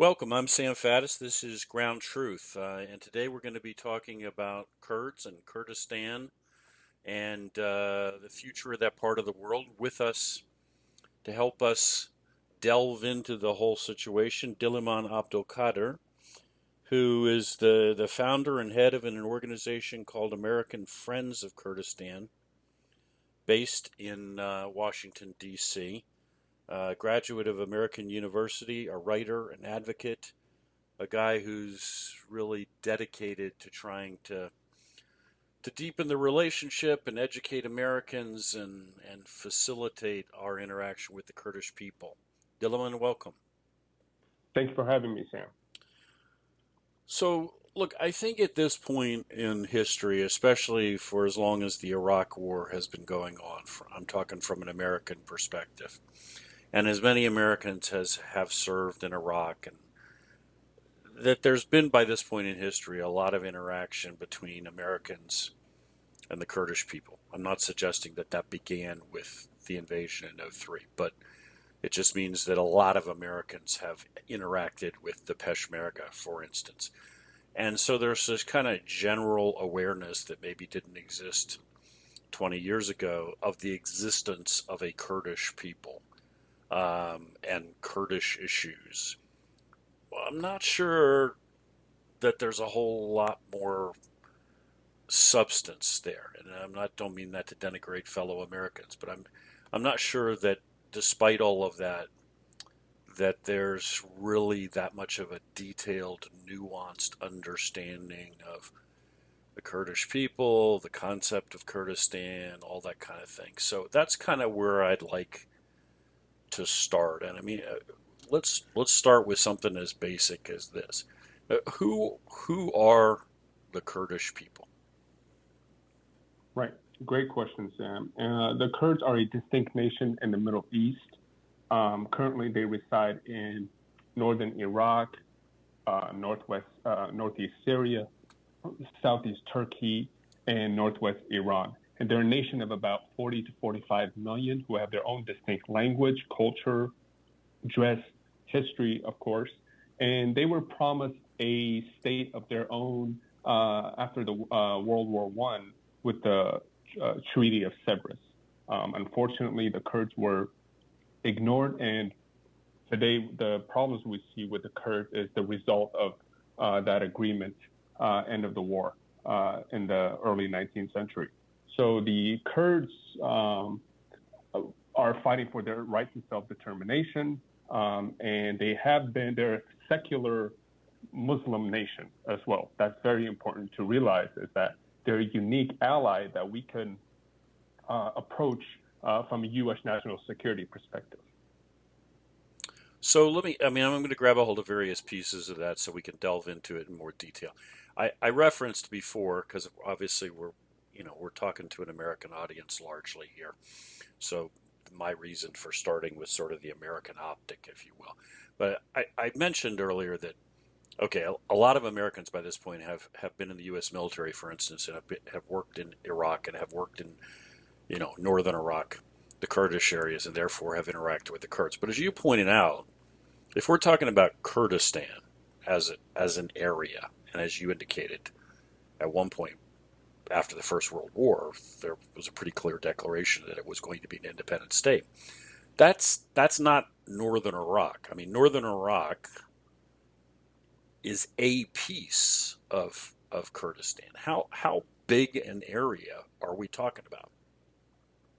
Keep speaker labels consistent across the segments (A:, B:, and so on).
A: Welcome, I'm Sam Faddis. This is Ground Truth, and today we're going to be talking about Kurds and Kurdistan and the future of that part of the world. With us to help us delve into the whole situation, Diliman Abdulkader, who is the founder and head of an organization called American Friends of Kurdistan, based in Washington, D.C., graduate of American University, a writer, an advocate, a guy who's really dedicated to trying to deepen the relationship and educate Americans and facilitate our interaction with the Kurdish people. Diliman, welcome.
B: Thanks for having me, Sam.
A: So, look, I think at this point in history, especially for as long as the Iraq War has been going on, I'm talking from an American perspective, and as many Americans have served in Iraq, and that there's been by this point in history a lot of interaction between Americans and the Kurdish people. I'm not suggesting that that began with the invasion in '03, but it just means that a lot of Americans have interacted with the Peshmerga, for instance. And so there's this kind of general awareness that maybe didn't exist 20 years ago of the existence of a Kurdish people and Kurdish issues. Well, I'm not sure that there's a whole lot more substance there, and don't mean that to denigrate fellow Americans, but I'm not sure that despite all of that, that there's really that much of a detailed, nuanced understanding of the Kurdish people, the concept of Kurdistan, all that kind of thing. So that's kind of where I'd like to start. And I mean, let's start with something as basic as this. Who are the Kurdish people?
B: Right. Great question, Sam. The Kurds are a distinct nation in the Middle East. Currently, they reside in northern Iraq, northeast Syria, southeast Turkey, and northwest Iran. And they're a nation of about 40 to 45 million who have their own distinct language, culture, dress, history, of course. And they were promised a state of their own after the World War I with the Treaty of Sevres. Unfortunately, the Kurds were ignored, and today the problems we see with the Kurds is the result of that agreement, end of the war in the early 19th century. So the Kurds are fighting for their right to self-determination, and they're a secular Muslim nation as well. That's very important to realize, is that they're a unique ally that we can approach from a U.S. national security perspective.
A: So I'm going to grab a hold of various pieces of that so we can delve into it in more detail. I referenced before, because obviously we're talking to an American audience largely here. So my reason for starting with sort of the American optic, if you will. But I mentioned earlier that, okay, a lot of Americans by this point have been in the U.S. military, for instance, and have worked in Iraq and have worked in, northern Iraq, the Kurdish areas, and therefore have interacted with the Kurds. But as you pointed out, if we're talking about Kurdistan as an area, and as you indicated, at one point after the First World War, there was a pretty clear declaration that it was going to be an independent state. That's not northern Iraq. I mean, northern Iraq is a piece of Kurdistan. How big an area are we talking about?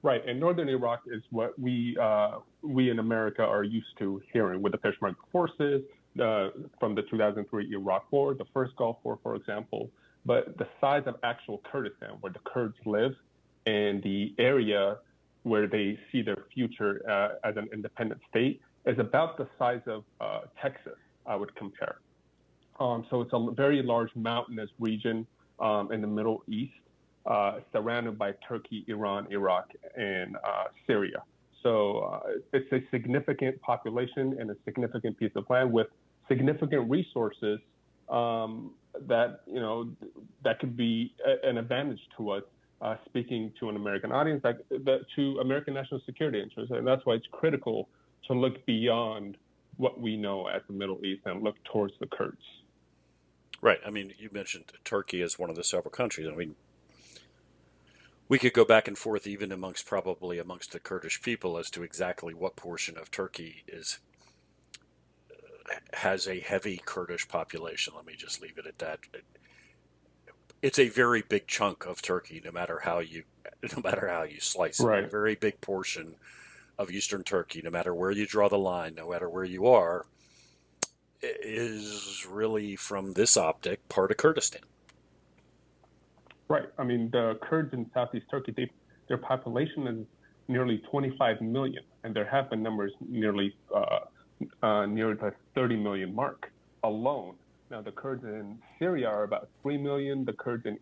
B: Right, and northern Iraq is what we in America are used to hearing with the Peshmerga forces from the 2003 Iraq War, the first Gulf War, for example. But the size of actual Kurdistan, where the Kurds live, and the area where they see their future as an independent state, is about the size of Texas, I would compare. So it's a very large mountainous region in the Middle East, surrounded by Turkey, Iran, Iraq, and Syria. So it's a significant population and a significant piece of land with significant resources that could be an advantage to us, speaking to an American audience, to American national security interests. And that's why it's critical to look beyond what we know as the Middle East and look towards the Kurds.
A: Right. I mean, you mentioned Turkey as one of the several countries. I mean, we could go back and forth even probably amongst the Kurdish people as to exactly what portion of Turkey has a heavy Kurdish population. Let me just leave it at that. It's a very big chunk of Turkey, no matter how you slice it. A
B: Right.
A: very big portion of eastern Turkey, no matter where you draw the line, no matter where you are, is really, from this optic, part of Kurdistan.
B: Right. I mean, the Kurds in Southeast Turkey, their population is nearly 25 million, and there have been numbers nearly near the 30 million mark alone. Now, the Kurds in Syria are about 3 million. The Kurds in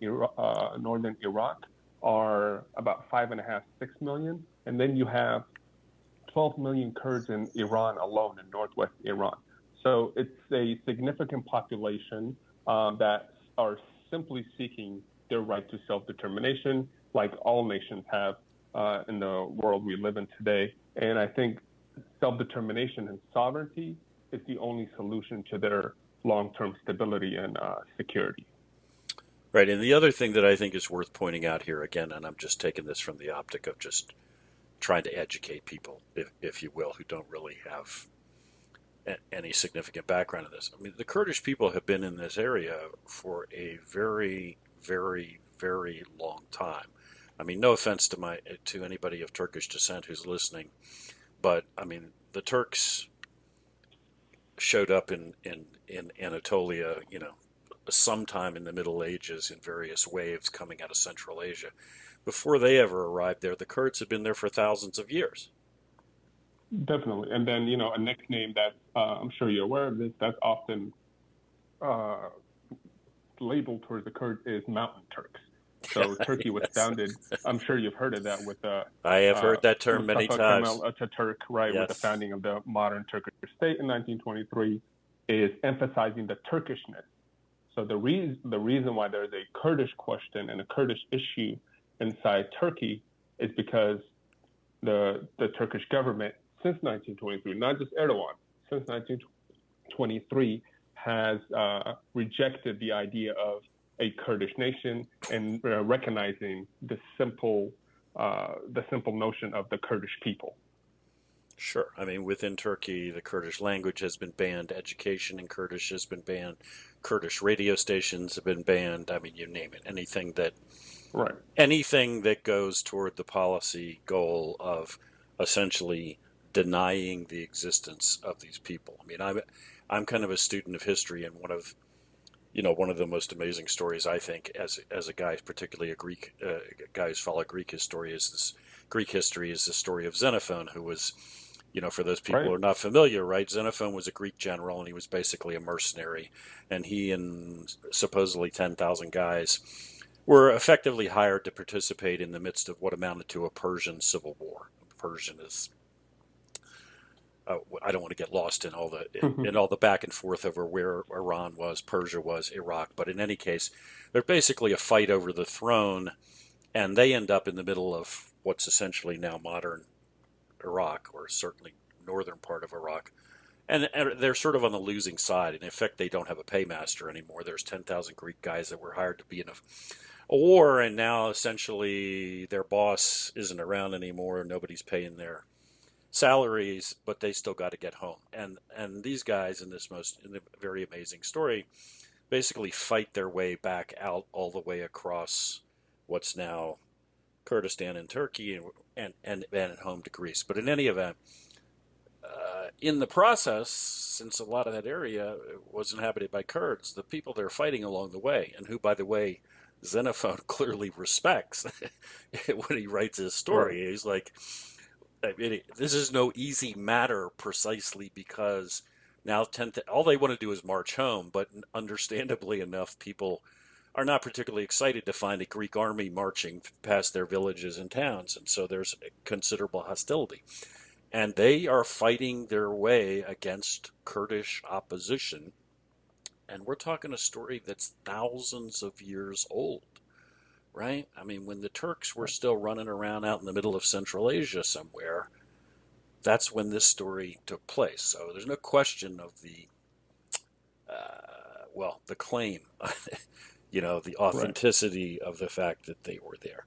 B: northern Iraq are about 5.5, 6 million. And then you have 12 million Kurds in Iran alone, in northwest Iran. So it's a significant population that are simply seeking their right to self-determination, like all nations have in the world we live in today. And I think self-determination and sovereignty is the only solution to their long-term stability and security.
A: Right. And the other thing that I think is worth pointing out here, again, and I'm just taking this from the optic of just trying to educate people, if you will, who don't really have any significant background in this. I mean, the Kurdish people have been in this area for a very, very, very long time. I mean, no offense to anybody of Turkish descent who's listening, but I mean, the Turks showed up in Anatolia, sometime in the Middle Ages in various waves coming out of Central Asia. Before they ever arrived there, the Kurds had been there for thousands of years.
B: Definitely. And then, a nickname that I'm sure you're aware of this, that's often labeled towards the Kurds is Mountain Turks. So Turkey was founded, I'm sure you've heard of that, with
A: I have heard that term many times.
B: Kemal Atatürk, right,
A: Yes.
B: With the founding of the modern Turkish state in 1923, is emphasizing the Turkishness. So the reason why there's a Kurdish question and a Kurdish issue inside Turkey is because the Turkish government, since 1923, not just Erdogan, since 1923, has rejected the idea of a Kurdish nation and recognizing the simple notion of the Kurdish people.
A: Sure. I mean, within Turkey, the Kurdish language has been banned. Education in Kurdish has been banned. Kurdish radio stations have been banned. I mean, you name it. Anything that goes toward the policy goal of essentially denying the existence of these people. I mean, I'm kind of a student of history, and one of the most amazing stories, I think, as a guy, particularly a Greek guy who's followed Greek history, is the story of Xenophon, who was, for those people who are not familiar, right? Xenophon was a Greek general, and he was basically a mercenary, and he and supposedly 10,000 guys were effectively hired to participate in the midst of what amounted to a Persian civil war. Persian is, I don't want to get lost in all the back and forth over where Iran was, Persia was, Iraq, but in any case, they're basically a fight over the throne, and they end up in the middle of what's essentially now modern Iraq, or certainly northern part of Iraq. And they're sort of on the losing side. In effect, they don't have a paymaster anymore. There's 10,000 Greek guys that were hired to be in a war, and now essentially their boss isn't around anymore. Nobody's paying their salaries, but they still got to get home. And these guys in the very amazing story basically fight their way back out all the way across what's now Kurdistan in Turkey and home to Greece. But in any event, in the process, since a lot of that area was inhabited by Kurds, the people they're fighting along the way, and who, by the way, Xenophon clearly respects when he writes his story. He's like, I mean, this is no easy matter, precisely because now all they want to do is march home, but understandably enough, people are not particularly excited to find a Greek army marching past their villages and towns, and so there's considerable hostility. And they are fighting their way against Kurdish opposition, and we're talking a story that's thousands of years old, right? I mean, when the Turks were still running around out in the middle of Central Asia somewhere, that's when this story took place. So there's no question of the the claim, the
B: Right.
A: authenticity of the fact that they were there.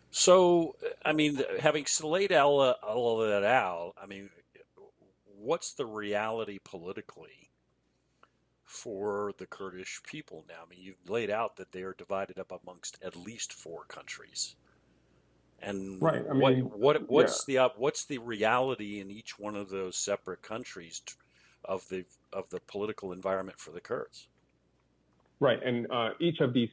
A: So, I mean, having laid all of that out, I mean, what's the reality politically for the Kurdish people now? I mean, you've laid out that they are divided up amongst at least four countries. And
B: Right. I mean, yeah.
A: what's the reality in each one of those separate countries of the political environment for the Kurds?
B: Right. And each of these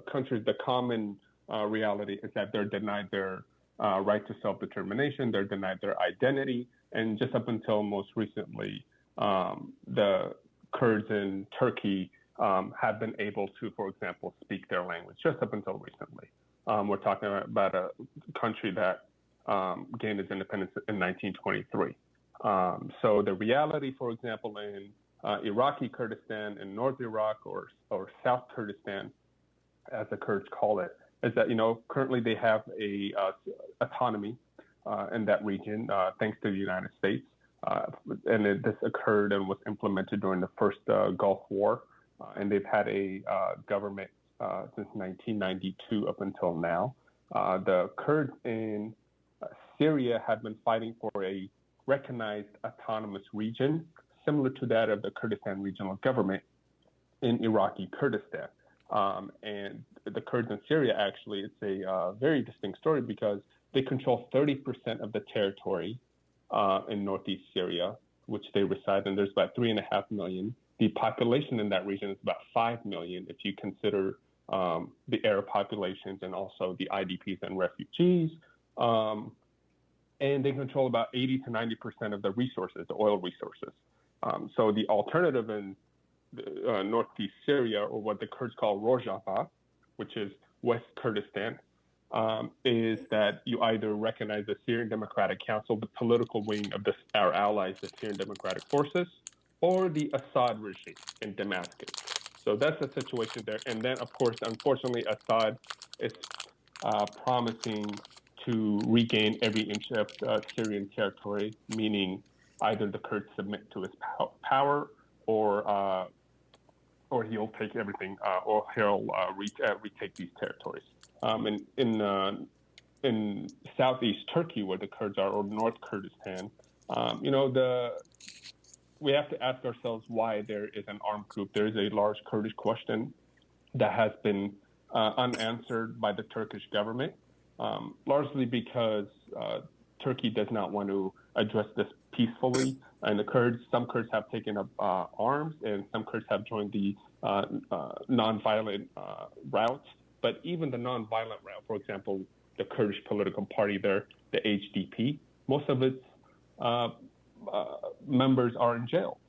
B: countries, the common reality is that they're denied their right to self-determination. They're denied their identity. And just up until most recently, the Kurds in Turkey have been able to, for example, speak their language, just up until recently. We're talking about a country that gained its independence in 1923. So the reality, for example, in Iraqi Kurdistan in North Iraq or South Kurdistan, as the Kurds call it, is that currently they have a autonomy in that region thanks to the United States, this occurred and was implemented during the first Gulf War, and they've had a government since 1992 up until now. The Kurds in Syria have been fighting for a recognized autonomous region similar to that of the Kurdistan Regional Government in Iraqi Kurdistan. And the Kurds in Syria, actually, it's a very distinct story because they control 30% of the territory in northeast Syria, which they reside in. There's about 3.5 million. The population in that region is about 5 million if you consider the Arab populations and also the IDPs and refugees. And they control about 80 to 90% of the resources, the oil resources. So the alternative in northeast Syria, or what the Kurds call Rojava, which is West Kurdistan, is that you either recognize the Syrian Democratic Council, the political wing of our allies, the Syrian Democratic Forces, or the Assad regime in Damascus. So that's the situation there. And then, of course, unfortunately, Assad is promising to regain every inch of Syrian territory, meaning either the Kurds submit to his power, or he'll take everything, or he'll retake these territories. In southeast Turkey, where the Kurds are, or North Kurdistan, we have to ask ourselves why there is an armed group. There is a large Kurdish question that has been unanswered by the Turkish government, largely because Turkey does not want to address this peacefully. And some Kurds have taken up arms, and some Kurds have joined the nonviolent route. But even the nonviolent route, for example, the Kurdish political party there, the HDP, most of its members are in jail.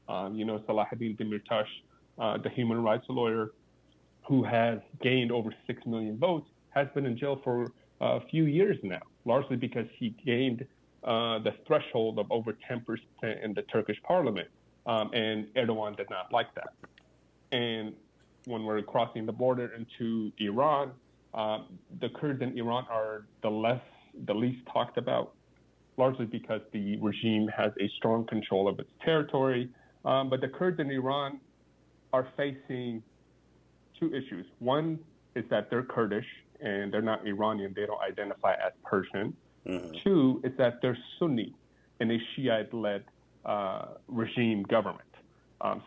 B: Salahuddin Demirtas, the human rights lawyer who has gained over 6 million votes, has been in jail for a few years now, largely because he gained the threshold of over 10% in the Turkish parliament, and Erdogan did not like that. And when we're crossing the border into Iran, the Kurds in Iran are the least talked about, largely because the regime has a strong control of its territory. But the Kurds in Iran are facing two issues. One is that they're Kurdish and they're not Iranian. They don't identify as Persian. Mm-hmm. Two is that they're Sunni in a Shiite-led regime government.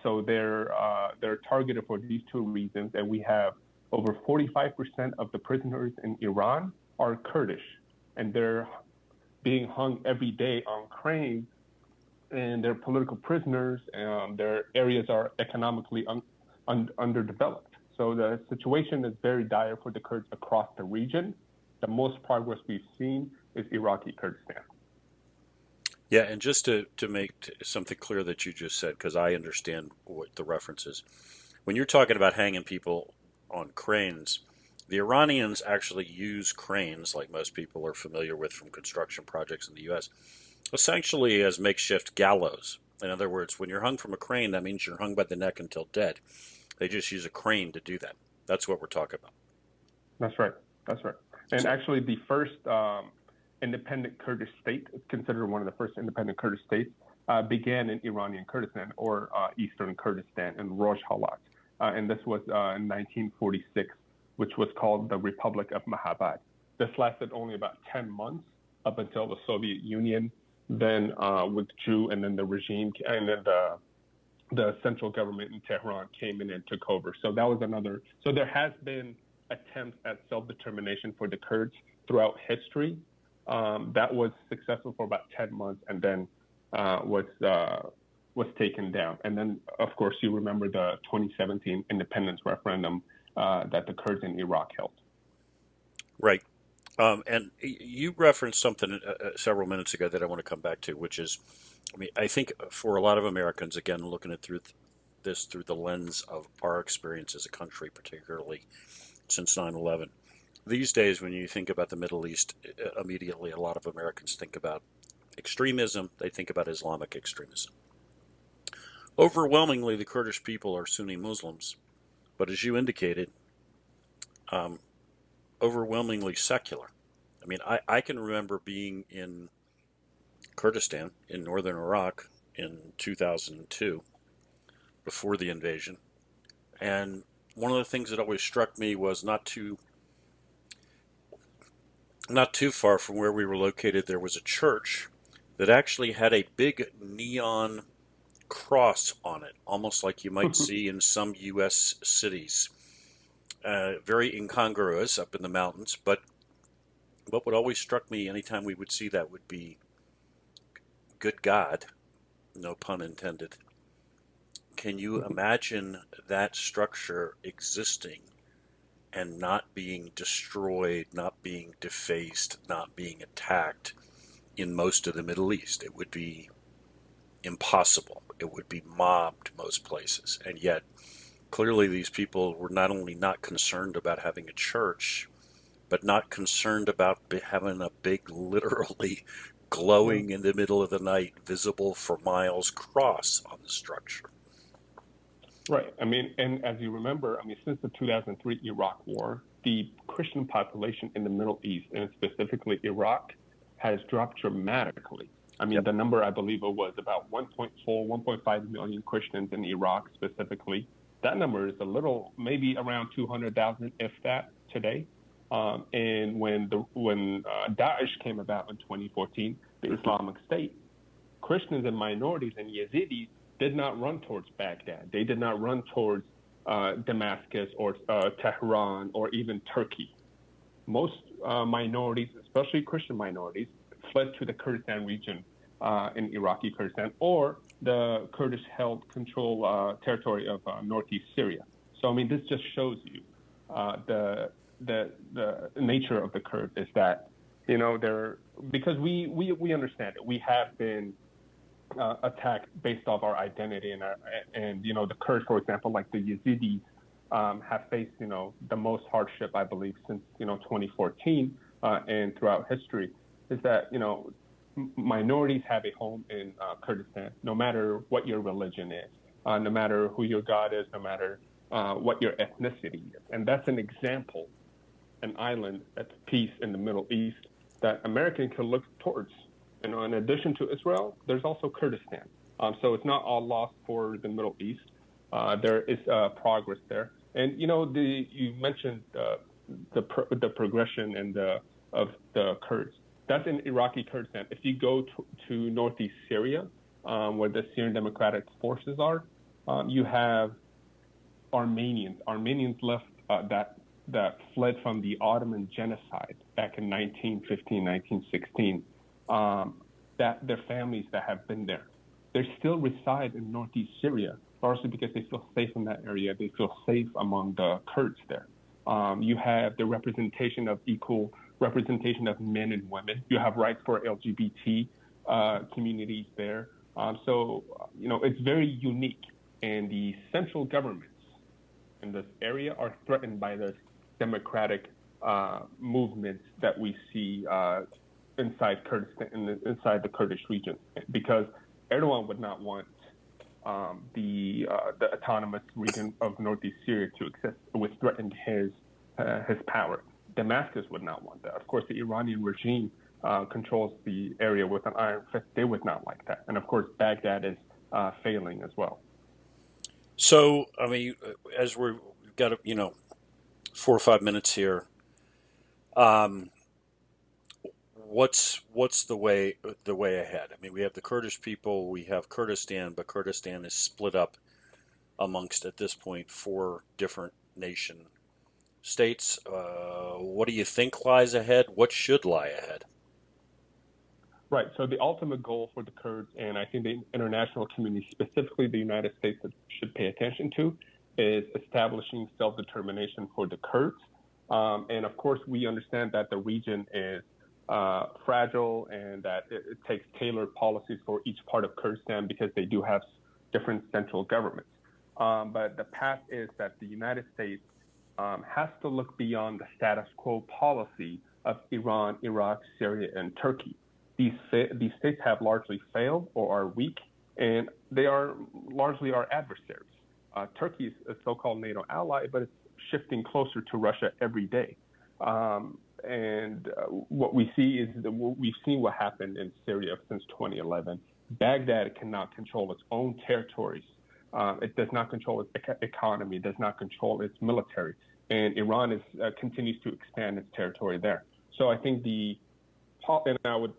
B: So they're targeted for these two reasons. And we have over 45% of the prisoners in Iran are Kurdish, and they're being hung every day on cranes, and they're political prisoners, and their areas are economically underdeveloped. So the situation is very dire for the Kurds across the region. The most progress we've seen is Iraqi Kurdistan.
A: Yeah, and just to make something clear that you just said, because I understand what the reference is. When you're talking about hanging people on cranes, the Iranians actually use cranes, like most people are familiar with from construction projects in the U.S., essentially as makeshift gallows. In other words, when you're hung from a crane, that means you're hung by the neck until dead. They just use a crane to do that. That's what we're talking about.
B: That's right. And actually, the first independent Kurdish state, it's considered one of the first independent Kurdish states, began in Iranian Kurdistan or Eastern Kurdistan in Rojhelat. And this was in 1946, which was called the Republic of Mahabad. This lasted only about 10 months up until the Soviet Union then withdrew, and then the regime, and then the central government in Tehran came in and took over. So that was another. So there has been attempts at self-determination for the Kurds throughout history. That was successful for about 10 months, and then was taken down. And then, of course, you remember the 2017 independence referendum that the Kurds in Iraq held.
A: Right. And you referenced something several minutes ago that I want to come back to, which is, I mean, I think for a lot of Americans, again, looking at this through the lens of our experience as a country, particularly since 9/11, these days when you think about the Middle East, immediately a lot of Americans think about extremism. They think about Islamic extremism. Overwhelmingly, the Kurdish people are Sunni Muslims, but as you indicated, overwhelmingly secular. I mean, I can remember being in Kurdistan in northern Iraq in 2002, before the invasion, and one of the things that always struck me was not too far from where we were located, there was a church that actually had a big neon cross on it, almost like you might see in some U.S. cities. Very incongruous up in the mountains, but what always struck me anytime we would see that would be, good God, no pun intended. Can you imagine that structure existing and not being destroyed, not being defaced, not being attacked in most of the Middle East? It would be impossible. It would be mobbed most places. And yet, clearly these people were not only not concerned about having a church, but not concerned about having a big, literally glowing in the middle of the night, visible for miles cross on the structure.
B: Right. I mean, and as you remember, I mean, since the 2003 Iraq War, the Christian population in the Middle East, and specifically Iraq, has dropped dramatically. I mean, the number, I believe it was about 1.4, 1.5 million Christians in Iraq specifically. That number is a little, maybe around 200,000, if that, today. And when Daesh came about in 2014, the Islamic State, Christians and minorities and Yazidis did not run towards Baghdad. They did not run towards Damascus or Tehran or even Turkey. Most minorities, especially Christian minorities, fled to the Kurdistan region in Iraqi Kurdistan or the Kurdish-held control territory of northeast Syria. So, I mean, this just shows you the nature of the Kurds is that, you know, because we understand it. We have been attacked based off our identity and you know, the Kurds, for example, like the Yazidis, have faced, you know, the most hardship, I believe, since, you know, 2014 and throughout history, is that, you know, minorities have a home in Kurdistan, no matter what your religion is, no matter who your God is, no matter what your ethnicity is. And that's an example, an island at peace in the Middle East that Americans can look towards. You know, in addition to Israel, there's also Kurdistan. So it's not all lost for the Middle East. There is progress there. And, you know, you mentioned the progression and of the Kurds. That's in Iraqi Kurdistan. If you go to northeast Syria, where the Syrian Democratic Forces are, you have Armenians. Armenians left that fled from the Ottoman genocide back in 1915, 1916. That their families that have been there, they still reside in northeast Syria, largely because they feel safe in that area. They feel safe among the Kurds there. You have the equal representation of men and women. You have rights for LGBT communities there. So, you know, it's very unique. And the central governments in this area are threatened by this democratic movements that we see inside Kurdistan, inside the Kurdish region, because Erdogan would not want the autonomous region of northeast Syria to exist. It would threaten his power. Damascus would not want that. Of course, the Iranian regime controls the area with an iron fist, they would not like that. And of course, Baghdad is failing as well.
A: So, I mean, as we've got, 4 or 5 minutes here, um, what's the way ahead? I mean, we have the Kurdish people, we have Kurdistan, but Kurdistan is split up amongst, at this point, 4 different nation states. What do you think lies ahead? What should lie ahead?
B: Right. So the ultimate goal for the Kurds, and I think the international community, specifically the United States, should pay attention to, is establishing self-determination for the Kurds. And of course, we understand that the region is fragile and that it takes tailored policies for each part of Kurdistan because they do have different central governments. But the path is that the United States has to look beyond the status quo policy of Iran, Iraq, Syria, and Turkey. These states have largely failed or are weak, and they are largely our adversaries. Turkey is a so-called NATO ally, but it's shifting closer to Russia every day. And what we see is that we've seen what happened in Syria since 2011. Baghdad cannot control its own territories. It does not control its economy, does not control its military, and Iran continues to expand its territory there. So I think and I would,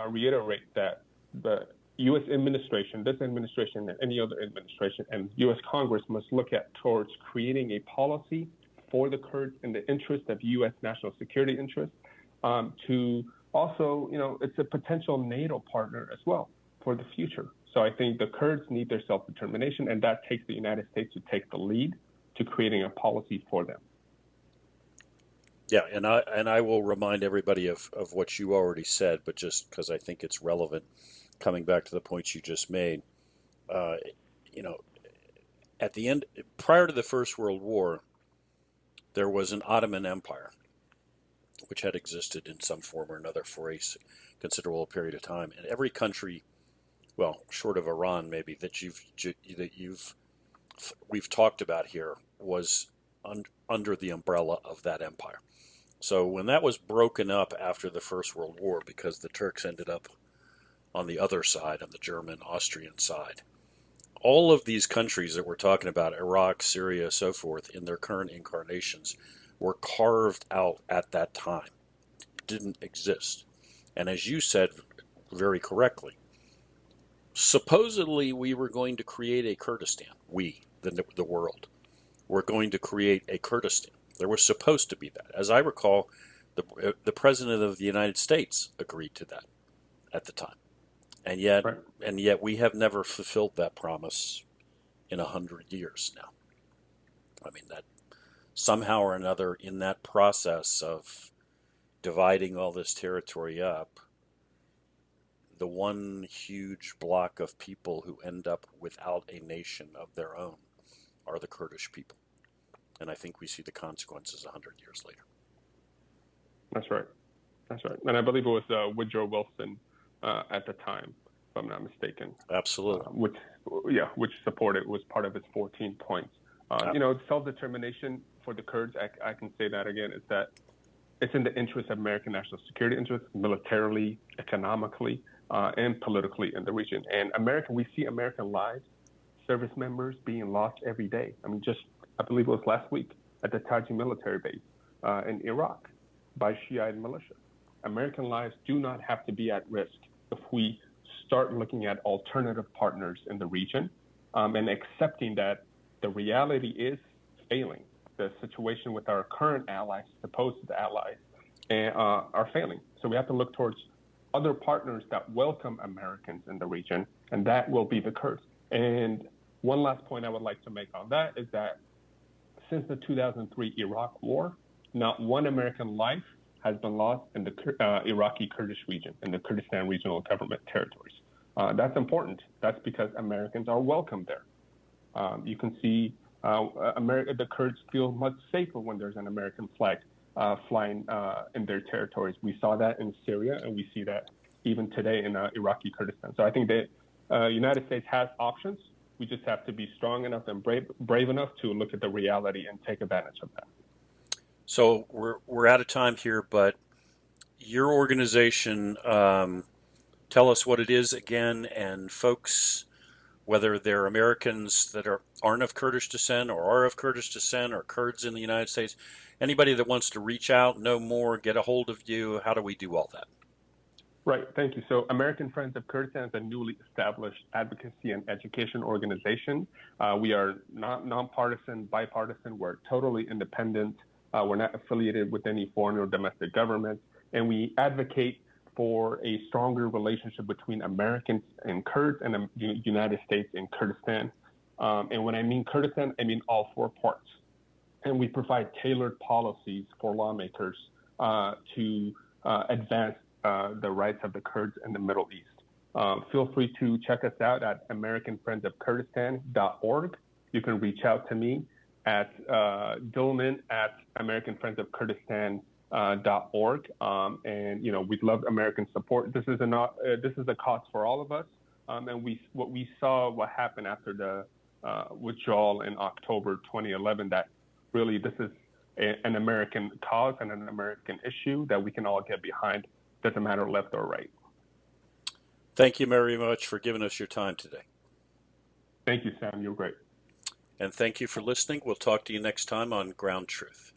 B: reiterate that the U.S. administration, this administration, and any other administration, and U.S. Congress must look towards creating a policy for the Kurds in the interest of U.S. national security interests. To also, it's a potential NATO partner as well for the future. So I think the Kurds need their self-determination, and that takes the United States to take the lead to creating a policy for them.
A: Yeah, and I will remind everybody of what you already said, but just because I think it's relevant, coming back to the points you just made. Uh, at the end, prior to the First World War, there was an Ottoman Empire, which had existed in some form or another for a considerable period of time, and every country, well, short of Iran, maybe we've talked about here, was under the umbrella of that empire. So when that was broken up after the First World War, because the Turks ended up on the other side, on the German, Austrian side, all of these countries that we're talking about, Iraq, Syria, so forth, in their current incarnations, were carved out at that time. Didn't exist. And as you said very correctly, supposedly we were going to create a Kurdistan. We, the world, were going to create a Kurdistan. There was supposed to be that. As I recall, the President of the United States agreed to that at the time. And yet,
B: Right.
A: we have never fulfilled that promise in 100 years now. I mean, that somehow or another, in that process of dividing all this territory up, the one huge block of people who end up without a nation of their own are the Kurdish people. And I think we see the consequences 100 years later.
B: That's right. And I believe it was Woodrow Wilson at the time, if I'm not mistaken.
A: Absolutely.
B: Which supported, was part of his 14 points. Self-determination for the Kurds, I can say that again, is that it's in the interest of American national security interests, militarily, economically, and politically in the region. And we see American lives, service members being lost every day. I mean, I believe it was last week at the Taji military base in Iraq by Shiite militia. American lives do not have to be at risk if we start looking at alternative partners in the region and accepting that the reality is failing. The situation with our current allies, supposed allies, are failing. So we have to look towards other partners that welcome Americans in the region, and that will be the Kurds. And one last point I would like to make on that is that since the 2003 Iraq War, not one American life has been lost in the Iraqi Kurdish region, in the Kurdistan Regional Government territories. That's important. That's because Americans are welcome there. You can see the Kurds feel much safer when there's an American flag flying in their territories. We saw that in Syria, and we see that even today in Iraqi Kurdistan. So I think that United States has options. We just have to be strong enough and brave enough to look at the reality and take advantage of that.
A: So we're out of time here, but your organization, tell us what it is again, and folks, whether they're Americans that aren't of Kurdish descent or are of Kurdish descent or Kurds in the United States, anybody that wants to reach out, know more, get a hold of you, how do we do all that?
B: Right, thank you. So American Friends of Kurdistan is a newly established advocacy and education organization. We are not nonpartisan, bipartisan. We're totally independent. We're not affiliated with any foreign or domestic governments. And we advocate for a stronger relationship between Americans and Kurds and the United States and Kurdistan. And when I mean Kurdistan, I mean all four parts. And we provide tailored policies for lawmakers to advance the rights of the Kurds in the Middle East. Feel free to check us out at AmericanFriendsOfKurdistan.org. You can reach out to me at Diliman at AmericanFriendsOfKurdistan.org. And we'd love American support. This is a cause for all of us. And we saw what happened after the withdrawal in October 2011. That really this is an American cause and an American issue that we can all get behind. Doesn't matter left or right.
A: Thank you very much for giving us your time today.
B: Thank you, Sam. You're great.
A: And thank you for listening. We'll talk to you next time on Ground Truth.